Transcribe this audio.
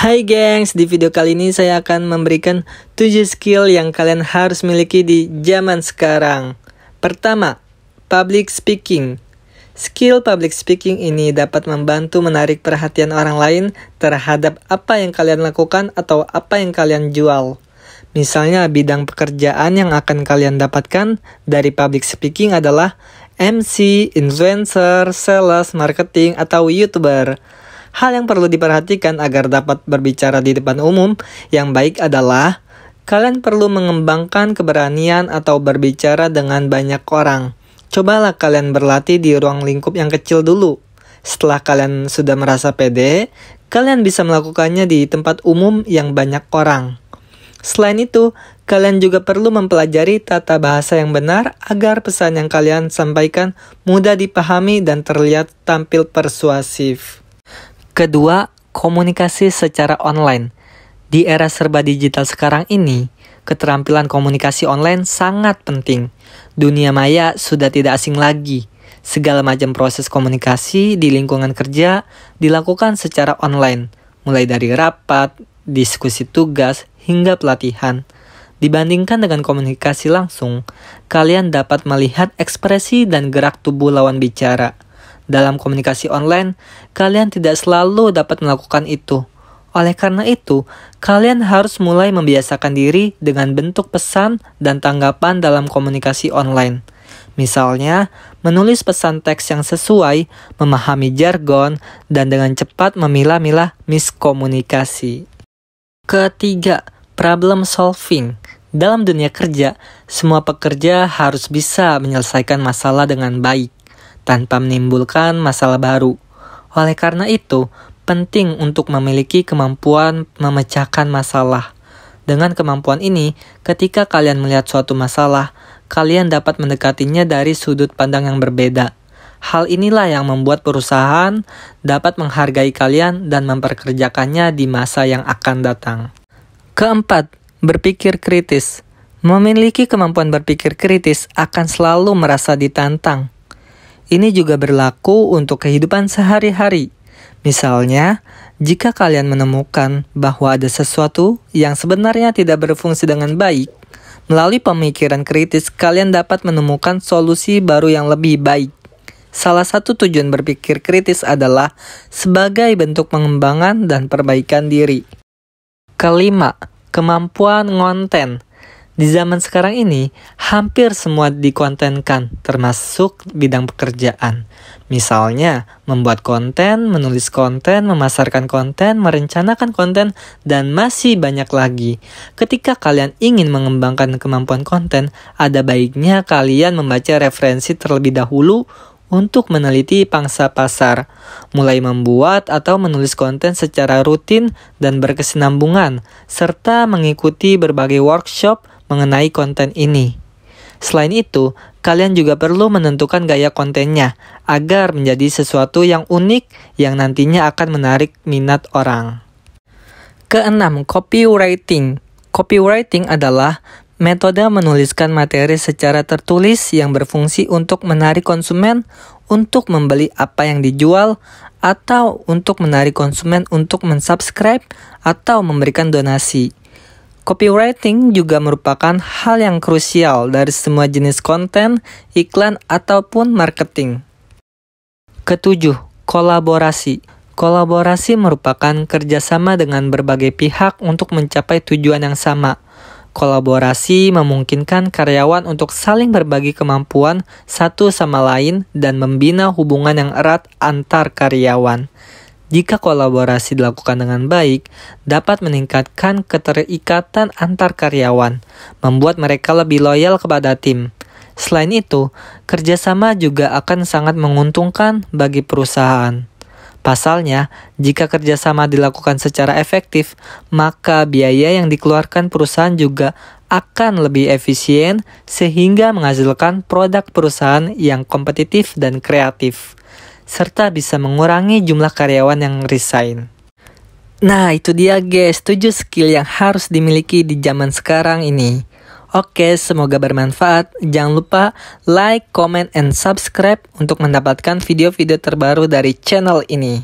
Hai gengs, di video kali ini saya akan memberikan 7 skill yang kalian harus miliki di zaman sekarang. Pertama, public speaking. Skill public speaking ini dapat membantu menarik perhatian orang lain terhadap apa yang kalian lakukan atau apa yang kalian jual. Misalnya bidang pekerjaan yang akan kalian dapatkan dari public speaking adalah MC, influencer, sales, marketing, atau YouTuber. Hal yang perlu diperhatikan agar dapat berbicara di depan umum yang baik adalah kalian perlu mengembangkan keberanian atau berbicara dengan banyak orang. Cobalah kalian berlatih di ruang lingkup yang kecil dulu. Setelah kalian sudah merasa pede, kalian bisa melakukannya di tempat umum yang banyak orang. Selain itu, kalian juga perlu mempelajari tata bahasa yang benar agar pesan yang kalian sampaikan mudah dipahami dan terlihat tampil persuasif. Kedua, komunikasi secara online. Di era serba digital sekarang ini, keterampilan komunikasi online sangat penting. Dunia maya sudah tidak asing lagi. Segala macam proses komunikasi di lingkungan kerja dilakukan secara online, mulai dari rapat, diskusi tugas, hingga pelatihan. Dibandingkan dengan komunikasi langsung, kalian dapat melihat ekspresi dan gerak tubuh lawan bicara. Dalam komunikasi online, kalian tidak selalu dapat melakukan itu. Oleh karena itu, kalian harus mulai membiasakan diri dengan bentuk pesan dan tanggapan dalam komunikasi online. Misalnya, menulis pesan teks yang sesuai, memahami jargon, dan dengan cepat memilah-milah miskomunikasi. Ketiga, problem solving. Dalam dunia kerja, semua pekerja harus bisa menyelesaikan masalah dengan baik, tanpa menimbulkan masalah baru. Oleh karena itu, penting untuk memiliki kemampuan memecahkan masalah. Dengan kemampuan ini, ketika kalian melihat suatu masalah, kalian dapat mendekatinya dari sudut pandang yang berbeda. Hal inilah yang membuat perusahaan dapat menghargai kalian dan memperkerjakannya di masa yang akan datang. Keempat, berpikir kritis. Memiliki kemampuan berpikir kritis akan selalu merasa ditantang. Ini juga berlaku untuk kehidupan sehari-hari. Misalnya, jika kalian menemukan bahwa ada sesuatu yang sebenarnya tidak berfungsi dengan baik, melalui pemikiran kritis kalian dapat menemukan solusi baru yang lebih baik. Salah satu tujuan berpikir kritis adalah sebagai bentuk pengembangan dan perbaikan diri. Kelima, kemampuan ngonten. Di zaman sekarang ini, hampir semua dikontenkan, termasuk bidang pekerjaan. Misalnya, membuat konten, menulis konten, memasarkan konten, merencanakan konten, dan masih banyak lagi. Ketika kalian ingin mengembangkan kemampuan konten, ada baiknya kalian membaca referensi terlebih dahulu untuk meneliti pangsa pasar, mulai membuat atau menulis konten secara rutin dan berkesinambungan, serta mengikuti berbagai workshop mengenai konten ini. Selain itu, kalian juga perlu menentukan gaya kontennya agar menjadi sesuatu yang unik yang nantinya akan menarik minat orang. Keenam, copywriting. Copywriting adalah metode menuliskan materi secara tertulis yang berfungsi untuk menarik konsumen untuk membeli apa yang dijual atau untuk menarik konsumen untuk mensubscribe atau memberikan donasi. Copywriting juga merupakan hal yang krusial dari semua jenis konten, iklan, ataupun marketing. Ketujuh, kolaborasi. Kolaborasi merupakan kerjasama dengan berbagai pihak untuk mencapai tujuan yang sama. Kolaborasi memungkinkan karyawan untuk saling berbagi kemampuan satu sama lain dan membina hubungan yang erat antar karyawan. Jika kolaborasi dilakukan dengan baik, dapat meningkatkan keterikatan antar karyawan, membuat mereka lebih loyal kepada tim. Selain itu, kerjasama juga akan sangat menguntungkan bagi perusahaan. Pasalnya, jika kerjasama dilakukan secara efektif, maka biaya yang dikeluarkan perusahaan juga akan lebih efisien sehingga menghasilkan produk perusahaan yang kompetitif dan kreatif, serta bisa mengurangi jumlah karyawan yang resign. Nah, itu dia guys, 7 skill yang harus dimiliki di zaman sekarang ini. Oke, semoga bermanfaat. Jangan lupa like, comment, and subscribe untuk mendapatkan video-video terbaru dari channel ini.